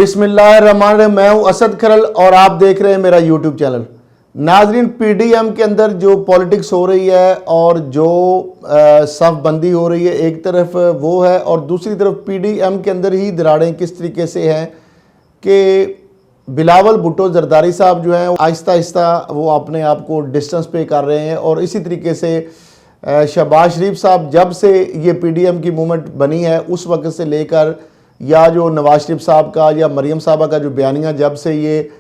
बिस्मिल्लाहिर्रहमानिर्रहीम। मैं हूं असद खरल और आप देख रहे हैं मेरा यूट्यूब चैनल। नाजरीन, पीडीएम के अंदर जो पॉलिटिक्स हो रही है और जो सफ बंदी हो रही है, एक तरफ वो है और दूसरी तरफ पीडीएम के अंदर ही दरारें किस तरीके से हैं कि बिलावल भुट्टो जरदारी साहब जो हैं आहिस्ता आहिस्ता वो अपने आप को डिस्टेंस पे कर रहे हैं। और इसी तरीके से शहबाज शरीफ साहब जब से ये पीडीएम की मूवमेंट बनी है उस वक्त से लेकर या जो नवाज शरीफ साहब का या मरियम साहबा का जो बयानिया जब से ये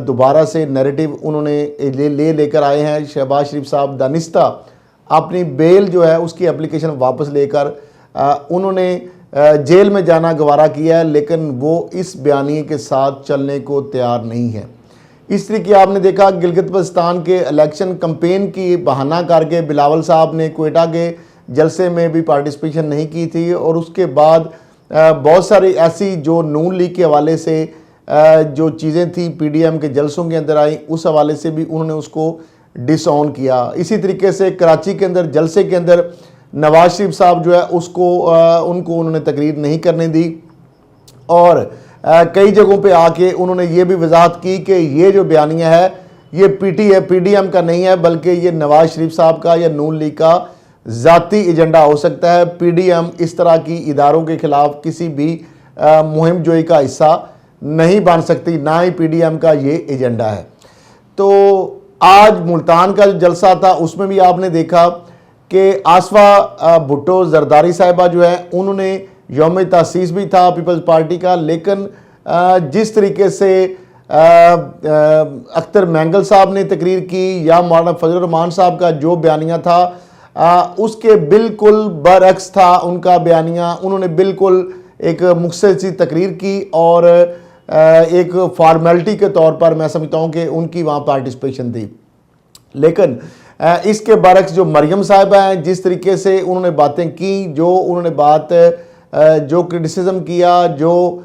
दोबारा से नैरेटिव उन्होंने लेकर आए हैं, शहबाज शरीफ साहब दानिस्ता अपनी बेल जो है उसकी एप्लीकेशन वापस लेकर उन्होंने जेल में जाना गवारा किया है, लेकिन वो इस बयानिए के साथ चलने को तैयार नहीं है। इस तरीके आपने देखा गिलगित बल्तिस्तान के इलेक्शन कंपेन की बहाना करके बिलावल साहब ने क्वेटा के जलसे में भी पार्टिसिपेशन नहीं की थी और उसके बाद बहुत सारी ऐसी जो नून लीग के हवाले से जो चीज़ें थी पीडीएम के जलसों के अंदर आई, उस हवाले से भी उन्होंने उसको डिसऑन किया। इसी तरीके से कराची के अंदर जलसे के अंदर नवाज शरीफ साहब जो है उसको उनको उन्होंने तकरीर नहीं करने दी और कई जगहों पे आके उन्होंने ये भी वजाहत की कि ये जो बयानिया है ये पीडीएम का नहीं है, बल्कि ये नवाज शरीफ साहब का या नून लीग का ज़ाती एजेंडा हो सकता है। पीडीएम इस तरह की इदारों के ख़िलाफ़ किसी भी मुहिम जोई का हिस्सा नहीं बन सकती, ना ही पीडीएम का ये एजेंडा है। तो आज मुल्तान का जो जलसा था उसमें भी आपने देखा कि आसफा भुट्टो जरदारी साहिबा जो है उन्होंने यौम तासीस भी था पीपल्स पार्टी का, लेकिन जिस तरीके से अख्तर मैंगल साहब ने तकरीर की या मौलाना फजल रहमान साहब का जो बयानिया था उसके बिल्कुल बरअक्स था उनका बयानिया। उन्होंने बिल्कुल एक मुख्तसर सी तकरीर की और एक फॉर्मेलिटी के तौर पर मैं समझता हूँ कि उनकी वहाँ पार्टिसिपेशन थी, लेकिन इसके बरअक्स जो मरियम साहिबा हैं जिस तरीके से उन्होंने बातें की, जो उन्होंने जो क्रिटिसिज्म किया, जो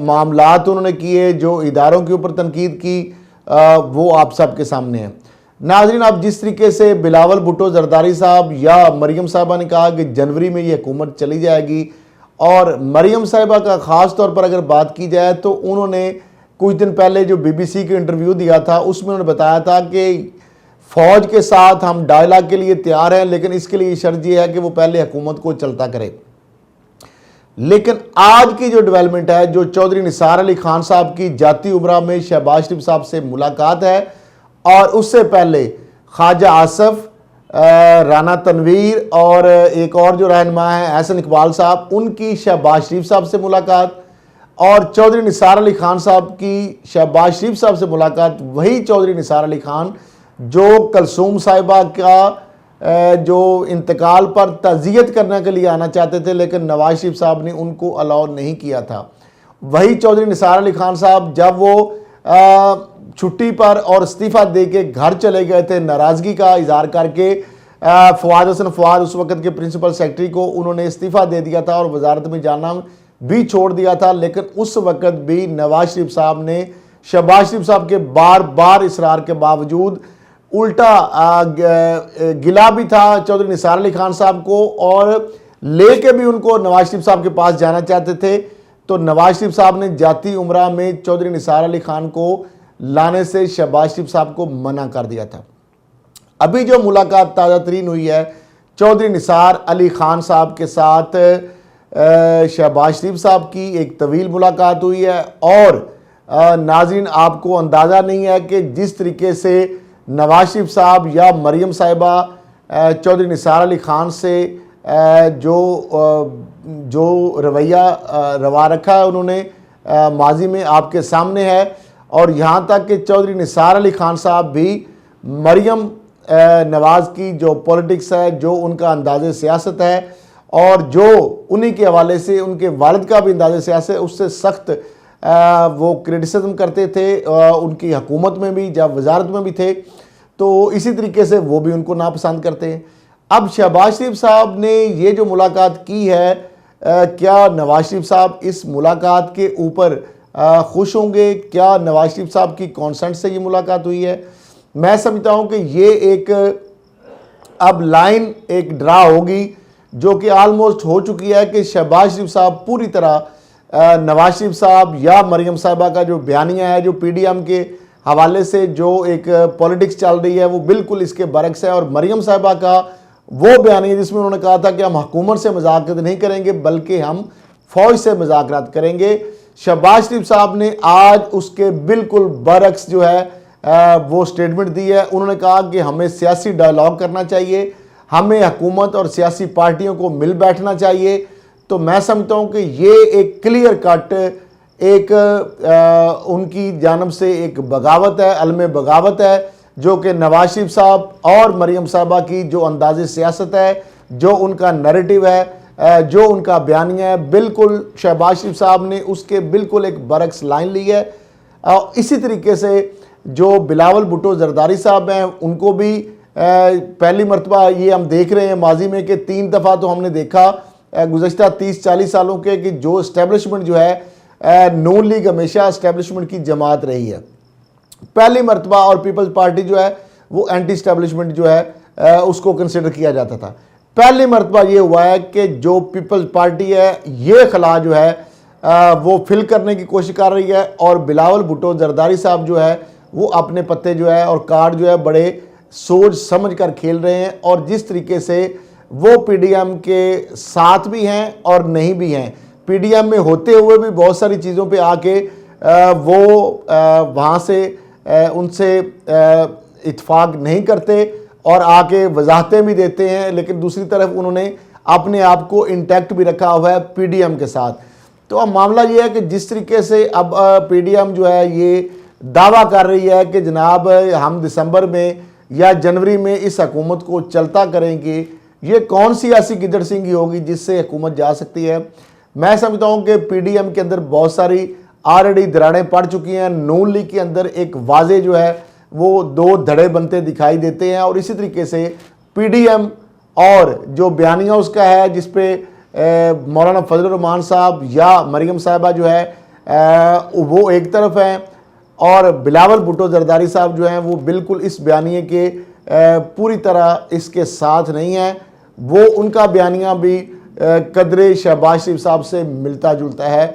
मामलात उन्होंने किए, जो इदारों के ऊपर तनकीद की, वो आप सबके सामने है। नाज़रीन, आप जिस तरीके से बिलावल भुट्टो जरदारी साहब या मरियम साहिबा ने कहा कि जनवरी में ये हुकूमत चली जाएगी, और मरियम साहिबा का ख़ास तौर पर अगर बात की जाए तो उन्होंने कुछ दिन पहले जो बीबीसी के इंटरव्यू दिया था उसमें उन्होंने बताया था कि फ़ौज के साथ हम डायलॉग के लिए तैयार हैं, लेकिन इसके लिए शर्त यह है कि वो पहले हुकूमत को चलता करे। लेकिन आज की जो डेवलपमेंट है, जो चौधरी निसार अली खान साहब की जाती उमरा में शहबाज शरीफ साहब से मुलाकात है और उससे पहले ख्वाजा आसफ, राना तनवीर और एक और जो रहनुमा है हसन इकबाल साहब, उनकी शहबाज शरीफ साहब से मुलाकात और चौधरी निसार अली खान साहब की शहबाज शरीफ साहब से मुलाकात। वही चौधरी निसार अली खान जो कलसूम साहिबा का जो इंतकाल पर तज़ियत करने के लिए आना चाहते थे, लेकिन नवाज शरीफ साहब ने उनको अलाउ नहीं किया था। वही चौधरी निसार अली खान साहब जब वो छुट्टी पर और इस्तीफ़ा दे के घर चले गए थे नाराज़गी का इजहार करके, फवाद हसन फवाद उस वक़्त के प्रिंसिपल सेक्रेटरी को उन्होंने इस्तीफ़ा दे दिया था और वजारत में जाना भी छोड़ दिया था, लेकिन उस वक़्त भी नवाज शरीफ साहब ने शहबाज शरीफ साहब के बार बार इसरार के बावजूद उल्टा गिला भी था चौधरी निसार अली खान साहब को और लेके भी उनको नवाज शरीफ साहब के पास जाना चाहते थे। तो नवाज शरीफ साहब ने जाती उमरा में चौधरी निसार अली खान को लाने से शहबाज शरीफ साहब को मना कर दिया था। अभी जो मुलाकात ताज़ा तरीन हुई है चौधरी निसार अली खान साहब के साथ शहबाज शरीफ साहब की एक तवील मुलाकात हुई है और नाज़रीन, आपको अंदाज़ा नहीं है कि जिस तरीके से नवाज शरीफ साहब या मरियम साहिबा चौधरी निसार अली खान से जो रवैया रवा रखा है उन्होंने माजी में आपके सामने है। और यहाँ तक कि चौधरी निसार अली खान साहब भी मरियम नवाज़ की जो पॉलिटिक्स है, जो उनका अंदाज़े सियासत है और जो उन्हीं के हवाले से उनके वालिद का भी अंदाज़े सियासत है, उससे सख्त वो क्रिटिसिज्म करते थे उनकी हुकूमत में भी जब वजारत में भी थे, तो इसी तरीके से वो भी उनको नापसंद करते हैं। अब शहबाज शरीफ साहब ने ये जो मुलाकात की है, क्या नवाज शरीफ साहब इस मुलाकात के ऊपर खुश होंगे? क्या नवाज शरीफ साहब की कॉन्सेंट से ये मुलाकात हुई है? मैं समझता हूँ कि ये एक अब लाइन एक ड्रा होगी जो कि आलमोस्ट हो चुकी है कि शहबाज शरीफ साहब पूरी तरह नवाज शरीफ साहब या मरियम साहिबा का जो बयानिया है, जो पीडीएम के हवाले से जो एक पॉलिटिक्स चल रही है, वो बिल्कुल इसके बरक्स है। और मरियम साहिबा का वो बयानिया जिसमें उन्होंने कहा था कि हम हुकूमत से मुज़ाकरात नहीं करेंगे बल्कि हम फौज से मुज़ाकरात करेंगे, शहबाज शरीफ साहब ने आज उसके बिल्कुल बरक्स जो है वो स्टेटमेंट दी है। उन्होंने कहा कि हमें सियासी डायलॉग करना चाहिए, हमें हुकूमत और सियासी पार्टियों को मिल बैठना चाहिए। तो मैं समझता हूँ कि ये एक क्लियर कट एक उनकी जानब से एक बगावत है, अलम बगावत है, जो कि नवाज शरीफ साहब और मरियम साहबा की जो अंदाज़ सियासत है, जो उनका नैरेटिव है, जो उनका बयानिया है, बिल्कुल शहबाज शरीफ साहब ने उसके बिल्कुल एक बरक्स लाइन ली है। और इसी तरीके से जो बिलावल भुट्टो जरदारी साहब हैं, उनको भी पहली मरतबा ये हम देख रहे हैं माजी में कि 3 दफ़ा तो हमने देखा गुज़श्ता 30-40 सालों के कि जो इस्टेब्लिशमेंट जो है नून लीग हमेशा इस्टेब्लिशमेंट की जमात रही है। पहली मरतबा और पीपल्स पार्टी जो है वो एंटी इस्टेब्लिशमेंट जो है उसको कंसिडर किया जाता था। पहली मरतबा ये हुआ है कि जो पीपल्स पार्टी है ये खला जो है वो फिल करने की कोशिश कर रही है, और बिलावल भुट्टो जरदारी साहब जो है वो अपने पत्ते जो है और कार्ड जो है बड़े सोच समझ कर खेल रहे हैं। और जिस तरीके से वो पीडीएम के साथ भी हैं और नहीं भी हैं, पीडीएम में होते हुए भी बहुत सारी चीज़ों पे आके वो वहाँ से उनसे इत्फाक नहीं करते और आके वजाहतें भी देते हैं, लेकिन दूसरी तरफ उन्होंने अपने आप को इंटैक्ट भी रखा हुआ है पीडीएम के साथ। तो अब मामला ये है कि जिस तरीके से अब पीडीएम जो है ये दावा कर रही है कि जनाब हम दिसंबर में या जनवरी में इस हुकूमत को चलता करेंगे, ये कौन सी ऐसी गिदड़ सिंगी होगी जिससे हुकूमत जा सकती है। मैं समझता हूँ कि पीडीएम के अंदर बहुत सारी ऑलरेडी दरारें पड़ चुकी हैं। नून लीग के अंदर एक वाजे जो है वो 2 धड़े बनते दिखाई देते हैं, और इसी तरीके से पीडीएम और जो बयानिया उसका है जिसपे मौलाना फजल रहमान साहब या मरियम साहिबा जो है वो एक तरफ हैं, और बिलावल भुट्टो जरदारी साहब जो हैं वो बिल्कुल इस बयानिए के पूरी तरह इसके साथ नहीं हैं। वो उनका बयानिया भी कदरे शहबाज शरीफ साहब से मिलता जुलता है।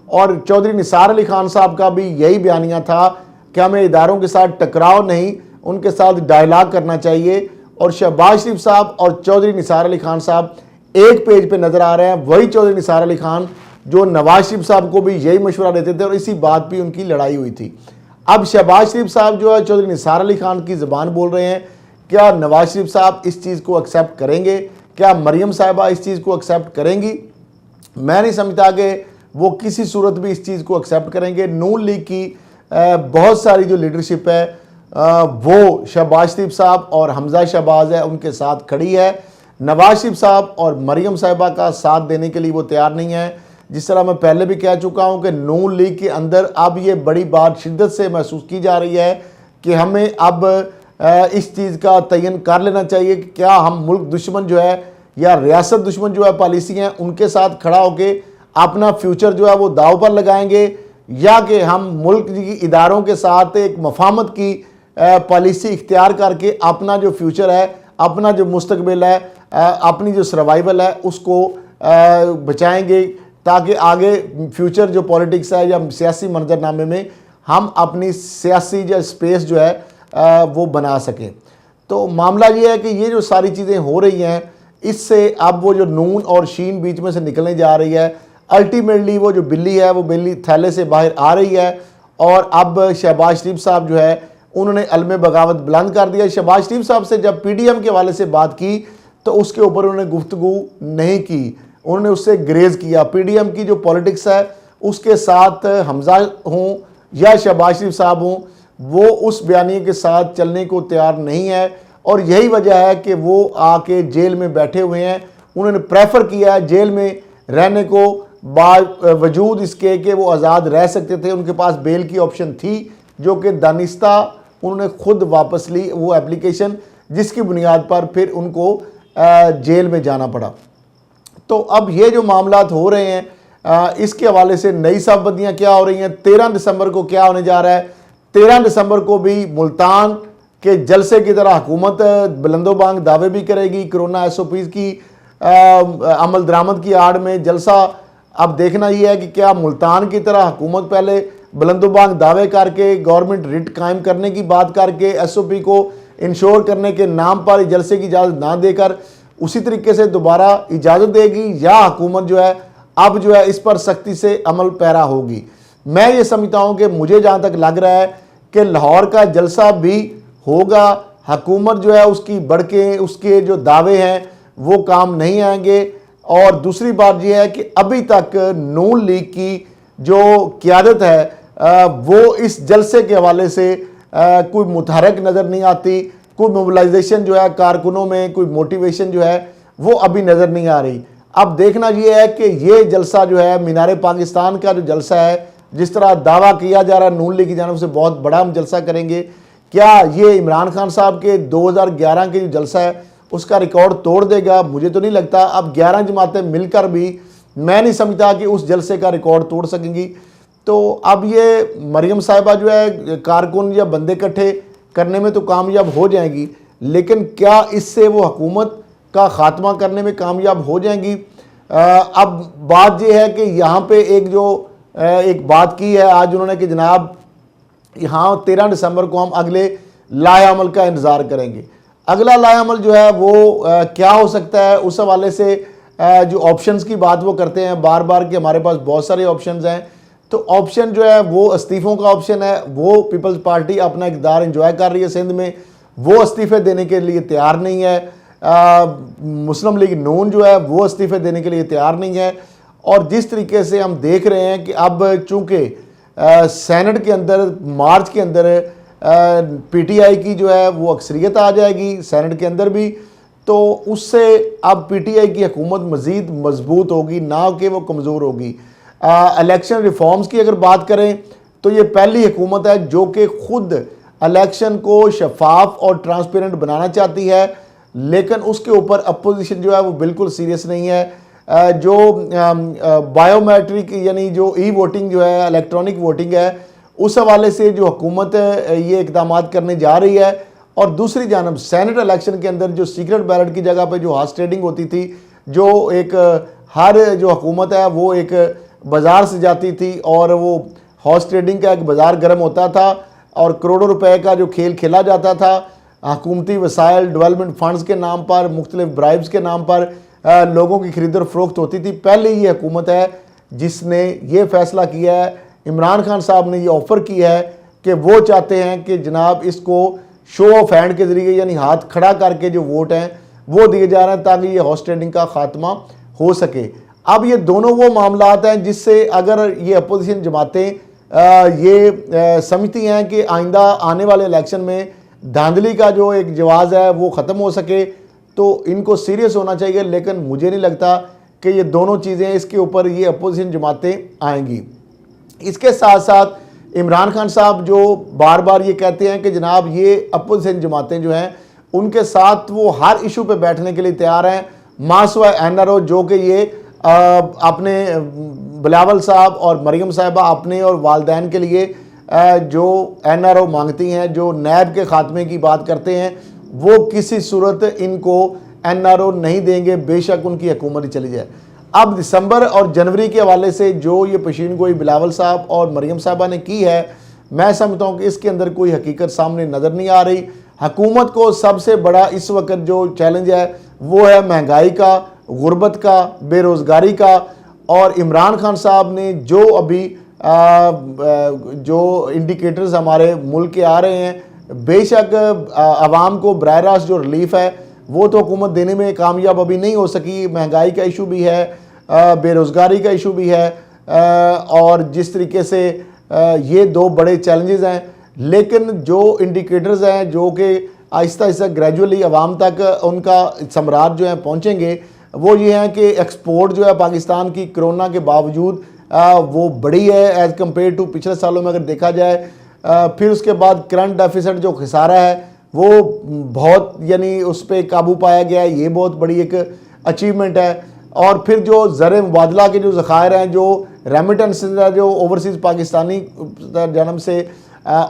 और चौधरी निसार अली खान साहब का भी यही बयानिया था कि हमें इदारों के साथ टकराव नहीं, उनके साथ डायलॉग करना चाहिए। और शहबाज शरीफ साहब और चौधरी निसार अली खान साहब एक पेज पे नज़र आ रहे हैं। वही चौधरी निसार अली खान जो नवाज शरीफ साहब को भी यही मशवरा देते थे और इसी बात पे उनकी लड़ाई हुई थी। अब शहबाज शरीफ साहब जो है चौधरी निसार अली खान की ज़बान बोल रहे हैं। क्या नवाज शरीफ साहब इस चीज़ को एक्सेप्ट करेंगे? क्या मरियम साहिबा इस चीज़ को एक्सेप्ट करेंगी? मैं नहीं समझता कि वो किसी सूरत भी इस चीज़ को एक्सेप्ट करेंगे। नून लीग की बहुत सारी जो लीडरशिप है वो शहबाज शरीफ साहब और हमजा शहबाज है उनके साथ खड़ी है। नवाज शरीफ साहब और मरियम साहिबा का साथ देने के लिए वो तैयार नहीं है। जिस तरह मैं पहले भी कह चुका हूँ कि नून लीग के अंदर अब ये बड़ी बात शिद्दत से महसूस की जा रही है कि हमें अब इस चीज़ का तयन कर लेना चाहिए कि क्या हम मुल्क दुश्मन जो है या रियासत दुश्मन जो है पॉलिसी हैं उनके साथ खड़ा होके अपना फ्यूचर जो है वो दाव पर लगाएंगे, या कि हम मुल्क की इदारों के साथ एक मफाहमत की पॉलिसी इख्तियार करके अपना जो फ्यूचर है, अपना जो मुस्तकबिल है, अपनी जो सर्वाइवल है उसको बचाएंगे, ताकि आगे फ्यूचर जो पॉलिटिक्स है या सियासी मंजरनामे में हम अपनी सियासी जो स्पेस जो है वो बना सकें। तो मामला ये है कि ये जो सारी चीज़ें हो रही हैं इससे अब वो जो नून और शीन बीच में से निकलने जा रही है, अल्टीमेटली वो जो बिल्ली है वो बिल्ली थैले से बाहर आ रही है। और अब शहबाज शरीफ साहब जो है उन्होंने अलम बगावत बुलंद कर दिया। शहबाज शरीफ साहब से जब पीडीएम के हवाले से बात की तो उसके ऊपर उन्होंने गुफ्तगू नहीं की, उन्होंने उससे ग्रेज किया। पीडीएम की जो पॉलिटिक्स है उसके साथ हमजा हों या शहबाज शरीफ साहब हों, वो उस बयानिए के साथ चलने को तैयार नहीं है, और यही वजह है कि वो आके जेल में बैठे हुए हैं। उन्होंने प्रेफर किया है जेल में रहने को, बावजूद इसके कि वो आज़ाद रह सकते थे, उनके पास बेल की ऑप्शन थी जो कि दानिस्ता उन्होंने खुद वापस ली वो एप्लीकेशन, जिसकी बुनियाद पर फिर उनको जेल में जाना पड़ा। तो अब ये जो मामलात हो रहे हैं इसके हवाले से नई साफबंदियाँ क्या हो रही हैं। 13 दिसंबर को क्या होने जा रहा है? 13 दिसंबर को भी मुल्तान के जलसे की तरह हुकूमत बुलंदोबांग दावे भी करेगी। कोरोना SOPs की अमल दरामद की आड़ में जलसा अब देखना ये है कि क्या मुल्तान की तरह हुकूमत पहले बुलंदोबांग दावे करके गवर्नमेंट रिट कायम करने की बात करके SOP को इंश्योर करने के नाम पर जलसे की इजाज़त ना देकर उसी तरीके से दोबारा इजाज़त देगी, या हुकूमत जो है अब जो है इस पर सख्ती से अमल पैरा होगी। मैं ये समझता हूँ कि मुझे जहाँ तक लग रहा है कि लाहौर का जलसा भी होगा, हुकूमत जो है उसकी बढ़के उसके जो दावे हैं वो काम नहीं आएंगे। और दूसरी बात यह है कि अभी तक नून लीग की जो क़यादत है वो इस जलसे के हवाले से कोई मुतहरक नज़र नहीं आती, कोई मोबिलाइजेशन जो है कारकुनों में, कोई मोटिवेशन जो है वो अभी नज़र नहीं आ रही। अब देखना ये है कि ये जलसा जो है मीनार पाकिस्तान का जो जलसा है, जिस तरह दावा किया जा रहा है नून लीग की जानब से बहुत बड़ा हम जलसा करेंगे, क्या ये इमरान खान साहब के 2011 के जो जलसा है उसका रिकॉर्ड तोड़ देगा? मुझे तो नहीं लगता। अब 11 जमातें मिलकर भी मैं नहीं समझता कि उस जलसे का रिकॉर्ड तोड़ सकेंगी। तो अब ये मरियम साहिबा जो है कारकुन या बंदे इकट्ठे करने में तो कामयाब हो जाएंगी, लेकिन क्या इससे वो हुकूमत का ख़ात्मा करने में कामयाब हो जाएंगी? अब बात यह है कि यहाँ पे एक बात की है आज उन्होंने कि जनाब यहाँ 13 दिसंबर को हम अगले लाए अमल का इंतज़ार करेंगे। अगला लाए अमल जो है वो क्या हो सकता है, उस हवाले से जो ऑप्शंस की बात वो करते हैं बार बार कि हमारे पास बहुत सारे ऑप्शंस हैं। तो ऑप्शन जो है वो इस्तीफ़ों का ऑप्शन है। वो पीपल्स पार्टी अपना इक़्तिदार एंजॉय कर रही है सिंध में, वो इस्तीफ़े देने के लिए तैयार नहीं है। मुस्लिम लीग नून जो है वो इस्तीफ़े देने के लिए तैयार नहीं है। और जिस तरीके से हम देख रहे हैं कि अब चूँकि सेनेट के अंदर मार्च के अंदर PTI की जो है वो अक्सरियत आ जाएगी सेनेट के अंदर भी, तो उससे अब PTI की हुकूमत मज़ीद मजबूत होगी, ना कि वो कमज़ोर होगी। इलेक्शन रिफॉर्म्स की अगर बात करें तो ये पहली हुकूमत है जो कि खुद इलेक्शन को शफाफ और ट्रांसपेरेंट बनाना चाहती है, लेकिन उसके ऊपर अपोजिशन जो है वो बिल्कुल सीरियस नहीं है। जो बायोमेट्रिक यानी जो वोटिंग जो है, इलेक्ट्रॉनिक वोटिंग है, उस हवाले से जो हुकूमत ये इकदाम करने जा रही है। और दूसरी जानब सेनेट इलेक्शन के अंदर जो सीक्रेट बैलेट की जगह पे जो हॉर्स ट्रेडिंग होती थी, जो एक हर जो हुकूमत है वो एक बाज़ार से जाती थी और वो हॉर्स ट्रेडिंग का एक बाज़ार गर्म होता था और करोड़ों रुपए का जो खेल खेला जाता था हुकूमती वसाइल डेवलपमेंट फंड्स के नाम पर, मुख्तलिफ ब्राइब्स के नाम पर लोगों की खरीद और फरोख्त होती थी। पहले ये हुकूमत है जिसने ये फैसला किया है, इमरान खान साहब ने ये ऑफ़र किया है कि वो चाहते हैं कि जनाब इसको शो ऑफ हैंड के ज़रिए यानी हाथ खड़ा करके जो वोट हैं वो दिए जा रहे हैं ताकि ये हॉर्स ट्रेडिंग का ख़ात्मा हो सके। अब ये दोनों वो मामलात हैं जिससे अगर ये अपोजिशन जमातें ये समझती हैं कि आइंदा आने वाले इलेक्शन में धांधली का जो एक जवाज़ है वो ख़त्म हो सके, तो इनको सीरियस होना चाहिए। लेकिन मुझे नहीं लगता कि ये दोनों चीज़ें इसके ऊपर ये अपोजिशन जमातें आएंगी। इसके साथ साथ इमरान खान साहब जो बार बार ये कहते हैं कि जनाब ये अपोजिशन जमातें जो हैं उनके साथ वो हर इशू पे बैठने के लिए तैयार हैं, मासवा NRO जो कि ये अपने बिलावल साहब और मरियम साहिबा अपने और वालदैन के लिए जो NRO मांगती हैं, जो नैब के ख़ात्मे की बात करते हैं, वो किसी सूरत इनको NRO नहीं देंगे, बेशक उनकी हुकूमत ही चली जाए। अब दिसंबर और जनवरी के हवाले से जो ये पेशीन गोई बिलावल साहब और मरियम साहिबा ने की है, मैं समझता हूँ कि इसके अंदर कोई हकीकत सामने नज़र नहीं आ रही। हुकूमत को सबसे बड़ा इस वक्त जो चैलेंज है वो है महंगाई का, गुर्बत का, बेरोज़गारी का। और इमरान खान साहब ने जो अभी जो इंडिकेटर्स हमारे मुल्क के आ रहे हैं, बेशक आवाम को बराह रास्त जो रिलीफ है वो तो हुकूमत देने में कामयाब अभी नहीं हो सकी। महंगाई का इशू भी है, बेरोज़गारी का इशू भी है, और जिस तरीके से ये दो बड़े चैलेंजेस हैं। लेकिन जो इंडिकेटर्स हैं जो कि आहिस्ता आहिस्ता ग्रेजुअली आवाम तक उनका सम्राट जो है पहुँचेंगे, वो ये हैं कि एक्सपोर्ट जो है पाकिस्तान की कोरोना के बावजूद वो बड़ी है एज़ कम्पेयर टू पिछले सालों में अगर देखा जाए। फिर उसके बाद करंट डेफिसिट जो खसारा है वो बहुत यानी उस पर काबू पाया गया है, ये बहुत बड़ी एक अचीवमेंट है। और फिर जो ज़र मुबादला के जो ज़खायर हैं, जो रेमिटेंस जो ओवरसीज़ पाकिस्तानी जन्म से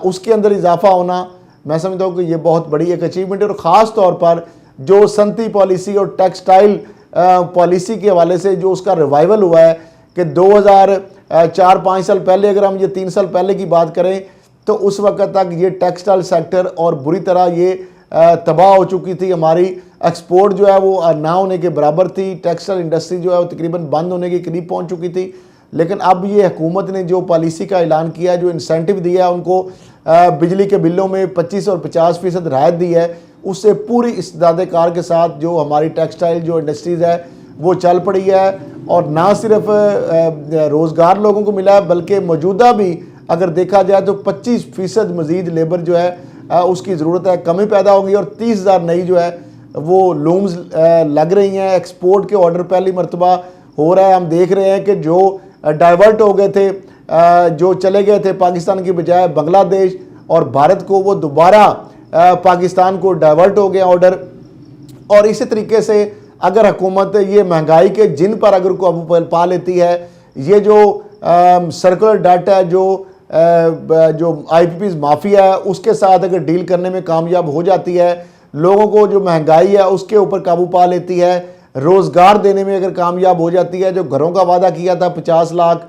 उसके अंदर इजाफा होना, मैं समझता हूँ कि ये बहुत बड़ी एक अचीवमेंट है। और ख़ास तौर पर जो सनती पॉलिसी और टेक्सटाइल पॉलिसी के हवाले से जो उसका रिवाइवल हुआ है कि 2004-5 साल पहले, अगर हम ये 3 साल पहले की बात करें तो उस वक्त तक ये टेक्सटाइल सेक्टर और बुरी तरह ये तबाह हो चुकी थी। हमारी एक्सपोर्ट जो है वो ना होने के बराबर थी। टेक्सटाइल इंडस्ट्री जो है वो तकरीबन बंद होने के करीब पहुंच चुकी थी। लेकिन अब ये हुकूमत ने जो पॉलिसी का ऐलान किया, जो इंसेंटिव दिया है उनको, बिजली के बिलों में 25 और 50% राहत दी है, उससे पूरी इस्तेदाद कार के साथ जो हमारी टेक्सटाइल जो इंडस्ट्रीज़ है वो चल पड़ी है। और ना सिर्फ रोज़गार लोगों को मिला है, बल्कि मौजूदा भी अगर देखा जाए तो 25% मज़ीद लेबर जो है उसकी ज़रूरत है, कमी पैदा होगी और 30,000 नई जो है वो लूम्स लग रही हैं। एक्सपोर्ट के ऑर्डर पहली मरतबा हो रहा है। हम देख रहे हैं कि जो डाइवर्ट हो गए थे, जो चले गए थे पाकिस्तान की बजाय बांग्लादेश और भारत को, वो दोबारा पाकिस्तान को डाइवर्ट हो गया ऑर्डर। और इसी तरीके से अगर हुकूमत ये महंगाई के जिन पर अगर काबू पा लेती है, ये जो सर्कुलर डाटा है, जो IPPs माफिया है उसके साथ अगर डील करने में कामयाब हो जाती है, लोगों को जो महंगाई है उसके ऊपर काबू पा लेती है, रोज़गार देने में अगर कामयाब हो जाती है, जो घरों का वादा किया था 50 लाख,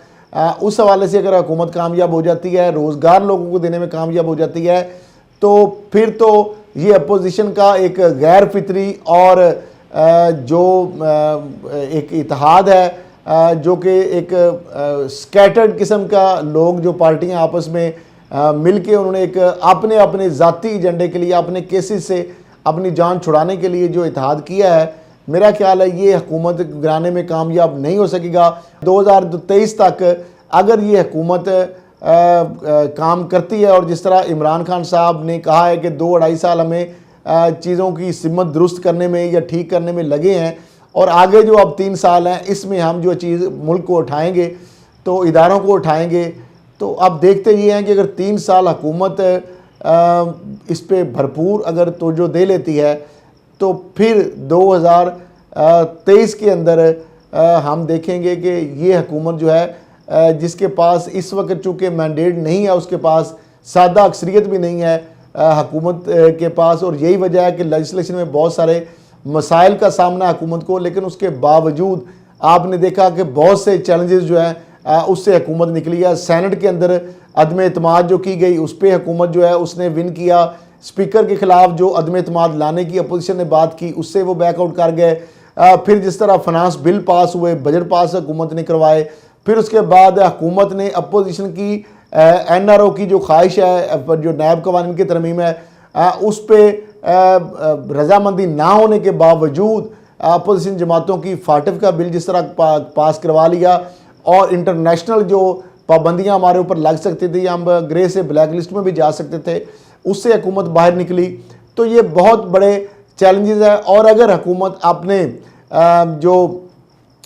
उस हवाले से अगर हुकूमत कामयाब हो जाती है, रोज़गार लोगों को देने में कामयाब हो जाती है, तो फिर तो ये अपोजिशन का एक गैर फितरी और जो एक इत्तेहाद है, जो कि एक स्कैटर्ड किस्म का लोग, जो पार्टियां आपस में मिल के उन्होंने एक अपने अपने ज़ाती एजेंडे के लिए, अपने केसेस से अपनी जान छुड़ाने के लिए जो इत्तेहाद किया है, मेरा ख्याल है ये हुकूमत गिराने में कामयाब नहीं हो सकेगा। 2023 तक अगर ये हुकूमत काम करती है और जिस तरह इमरान खान साहब ने कहा है कि 2-2.5 साल हमें चीज़ों की सिमत दुरुस्त करने में या ठीक करने में लगे हैं, और आगे जो अब 3 साल हैं इसमें हम जो चीज़ मुल्क को उठाएंगे, तो इदारों को उठाएंगे, तो अब देखते ये हैं कि अगर 3 साल हुकूमत इस पे भरपूर अगर तवज्जो दे लेती है, तो फिर 2023 के अंदर हम देखेंगे कि ये हुकूमत जो है, जिसके पास इस वक्त चूँकि मैंडेट नहीं है, उसके पास सादा अक्सरियत भी नहीं है हुकूमत के पास, और यही वजह है कि लेजिस्लेशन में बहुत सारे मसाइल का सामना हुकूमत को, लेकिन उसके बावजूद आपने देखा कि बहुत से चैलेंजेस जो हैं उससे हुकूमत निकली है। सेनेट के अंदर अदम एतमाद जो की गई, उस पर हुकूमत जो है उसने विन किया। स्पीकर के खिलाफ जो अदम एतमाद लाने की अपोजिशन ने बात की, उससे वो बैकआउट कर गए। फिर जिस तरह फाइनेंस बिल पास हुए, बजट पास हुकूमत ने करवाए, फिर उसके बाद हुकूमत ने अपोजिशन की NRO की जो ख्वाहिश है, जो नायब कवानीन की तरमीम है, उस पर रजामंदी ना होने के बावजूद अपोजिशन जमातों की फाटफ का बिल जिस तरह पास करवा लिया, और इंटरनेशनल जो पाबंदियां हमारे ऊपर लग सकती थी, हम ग्रे से ब्लैक लिस्ट में भी जा सकते थे, उससे हुकूमत बाहर निकली। तो ये बहुत बड़े चैलेंजेस हैं। और अगर हुकूमत अपने जो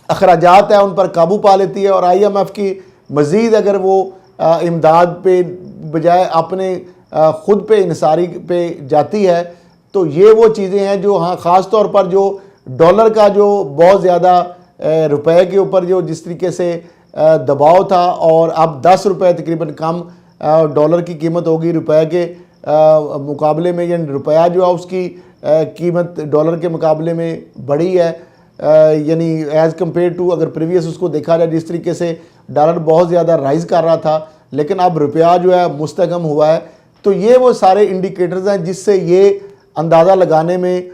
अखराजात है उन पर काबू पा लेती है, और IMF की मज़ीद अगर वो इमदाद पे बजाय अपने ख़ुद पे इंसारी पे जाती है, तो ये वो चीज़ें हैं जो, हाँ, ख़ास तौर पर जो डॉलर का जो बहुत ज़्यादा रुपए के ऊपर जो जिस तरीके से दबाव था, और अब 10 रुपये तकरीबन कम डॉलर की कीमत होगी रुपए के मुकाबले में, यानी रुपया जो है उसकी कीमत डॉलर के मुकाबले में बढ़ी है, यानी एज़ कम्पेयर टू अगर प्रीवियस उसको देखा जाए, जिस तरीके से डॉलर बहुत ज़्यादा राइज़ कर रहा था, लेकिन अब रुपया जो है मुस्तकम हुआ है। तो ये वो सारे इंडिकेटर्स हैं जिससे ये अंदाज़ा लगाने में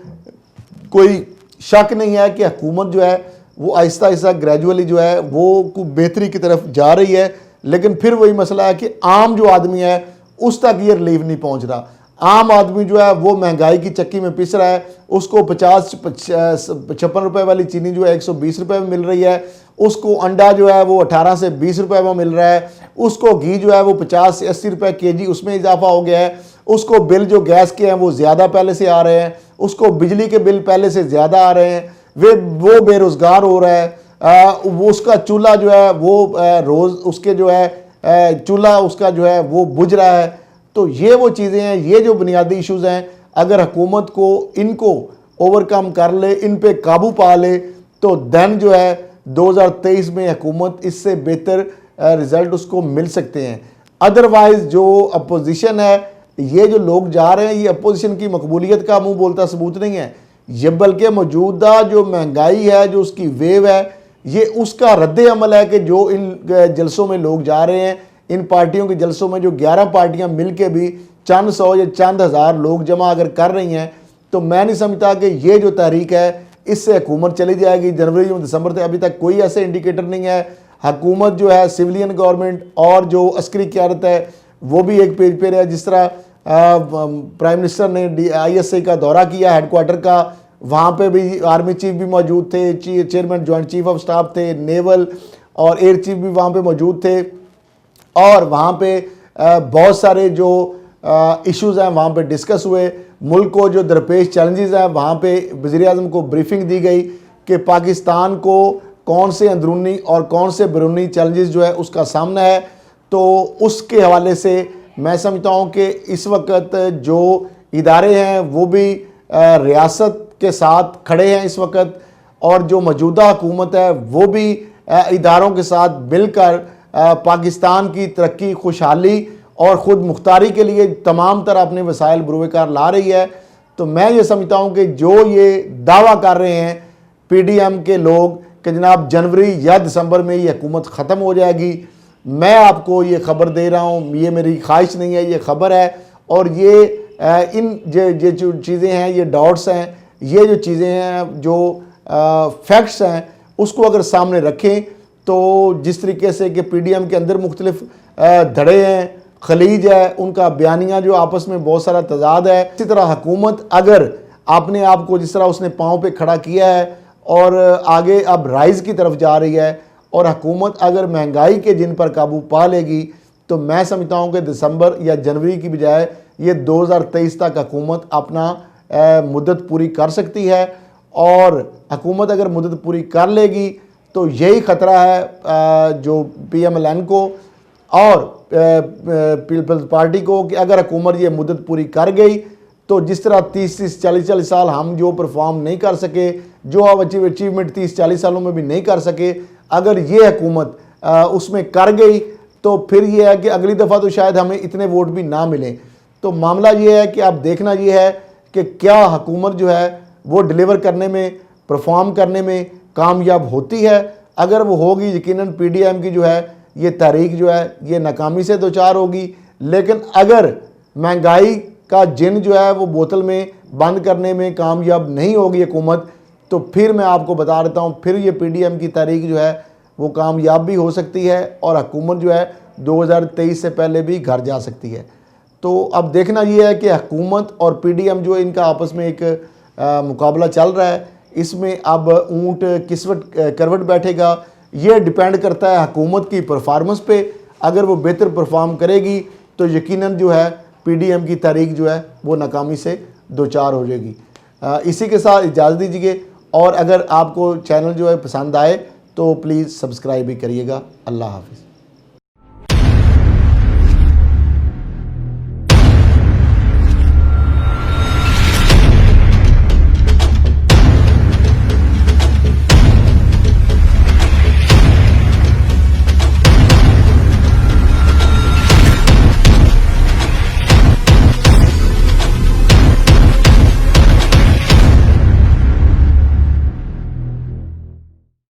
कोई शक नहीं है कि हुकूमत जो है वो आहिस्ता आहिस्ता ग्रेजुअली जो है वो बेहतरी की तरफ जा रही है। लेकिन फिर वही मसला है कि आम जो आदमी है उस तक ये रिलीफ नहीं पहुंच रहा। आम आदमी जो है वो महंगाई की चक्की में पिस रहा है। उसको 50-56 रुपए वाली चीनी जो है 120 रुपए में मिल रही है, उसको अंडा जो है वो 18 से 20 रुपए में मिल रहा है, उसको घी जो है वो 50 से 80 रुपए kg उसमें इजाफा हो गया है, उसको बिल जो गैस के हैं वो ज़्यादा पहले से आ रहे हैं, उसको बिजली के बिल पहले से ज़्यादा आ रहे हैं, वो बेरोज़गार हो रहा है, वो उसका चूल्हा जो है वो रोज़ उसके जो है चूल्हा उसका जो है वो बुझ रहा है। तो ये वो चीज़ें हैं, ये जो बुनियादी इश्यूज़ हैं, अगर हुकूमत को इनको ओवरकम कर ले, इन पे काबू पा ले, तो दैन जो है 2023 में हुकूमत इससे बेहतर रिज़ल्ट उसको मिल सकते हैं। अदरवाइज़ जो अपोजिशन है, ये जो लोग जा रहे हैं, ये अपोजिशन की मकबूलियत का मुंह बोलता सबूत नहीं है, ये बल्कि मौजूदा जो महंगाई है, जो उसकी वेव है, ये उसका रद्द अमल है कि जो इन जलसों में लोग जा रहे हैं, इन पार्टियों के जलसों में जो 11 पार्टियां मिलके भी चंद सौ या चंद हज़ार लोग जमा अगर कर रही हैं, तो मैं नहीं समझता कि ये जो तहरीक है इससे हुकूमत चली जाएगी जनवरी या दिसंबर तक। अभी तक कोई ऐसे इंडिकेटर नहीं है। हुकूमत जो है सिविलियन गवर्नमेंट और जो अस्करी क़यादत है वो भी एक पेज पे है। जिस तरह प्राइम मिनिस्टर ने ISI का दौरा किया हेडक्वार्टर का, वहाँ पे भी आर्मी चीफ भी मौजूद थे, chairman joint chief of staff थे, नेवल और एयर चीफ भी वहाँ पे मौजूद थे, और वहाँ पे बहुत सारे जो इश्यूज़ हैं वहाँ पे डिस्कस हुए। मुल्क को जो दरपेश चैलेंजेस हैं वहाँ पे वज़ीर-ए-आज़म को ब्रीफिंग दी गई कि पाकिस्तान को कौन से अंदरूनी और कौन से बैरूनी चैलेंजेस जो है उसका सामना है। तो उसके हवाले से मैं समझता हूँ कि इस वक्त जो इदारे हैं वो भी रियासत के साथ खड़े हैं इस वक्त, और जो मौजूदा हुकूमत है वो भी इदारों के साथ मिलकर पाकिस्तान की तरक्की, खुशहाली और ख़ुद मुख्तारी के लिए तमाम तरह अपने वसाइल बुरुकार ला रही है। तो मैं ये समझता हूँ कि जो ये दावा कर रहे हैं PDM के लोग कि जनाब जनवरी या दिसंबर में ये हुकूमत ख़त्म हो जाएगी, मैं आपको ये ख़बर दे रहा हूँ, ये मेरी ख्वाहिश नहीं है, ये ख़बर है। और ये इन जो चीज़ें हैं, ये डाउट्स हैं, ये जो चीज़ें हैं, जो फैक्ट्स हैं, उसको अगर सामने रखें तो जिस तरीके से कि PDM के अंदर मुख्तलिफ धड़े हैं, खलीज है, उनका बयानिया जो आपस में बहुत सारा तजाद है। इसी तरह हुकूमत अगर अपने आप को जिस तरह उसने पाँव पे खड़ा किया है और आगे अब राइज़ की तरफ जा रही है, और हुकूमत अगर महंगाई के जिन पर काबू पा लेगी, तो मैं समझता हूँ कि दिसंबर या जनवरी की बजाय ये 2023 तक हुकूमत अपना मुद्दत पूरी कर सकती है। और हुकूमत अगर मुद्दत पूरी कर लेगी तो यही ख़तरा है जो PMLN को और पीपल्स पार्टी को कि अगर हुकूमत ये मुद्दत पूरी कर गई तो जिस तरह 30-40 साल हम जो परफॉर्म नहीं कर सके, जो अचीवमेंट 30-40 सालों में भी नहीं कर सके, अगर ये हुकूमत उसमें कर गई तो फिर ये है कि अगली दफ़ा तो शायद हमें इतने वोट भी ना मिलें। तो मामला ये है कि अब देखना ये है कि क्या हुकूमत जो है वो डिलीवर करने में, परफॉर्म करने में कामयाब होती है। अगर वो होगी, यकीनन PDM की जो है ये तहरीक जो है ये नाकामी से दो चार होगी। लेकिन अगर महंगाई का जिन जो है वो बोतल में बंद करने में कामयाब नहीं होगी हुकूमत, तो फिर मैं आपको बता देता हूँ, फिर ये PDM की तहरीक जो है वो कामयाब भी हो सकती है और हुकूमत जो है 2023 से पहले भी घर जा सकती है। तो अब देखना ये है कि हुकूमत और PDM जो इनका आपस में एक मुकाबला चल रहा है, इसमें अब ऊँट किस्वट करवट बैठेगा, ये डिपेंड करता है हुकूमत की परफॉर्मेंस पे। अगर वो बेहतर परफॉर्म करेगी तो यकीनन जो है PDM की तहरीक जो है वो नाकामी से दो चार हो जाएगी। इसी के साथ इजाज़त दीजिए, और अगर आपको चैनल जो है पसंद आए तो प्लीज़ सब्सक्राइब भी करिएगा। अल्लाह हाफ़िज़।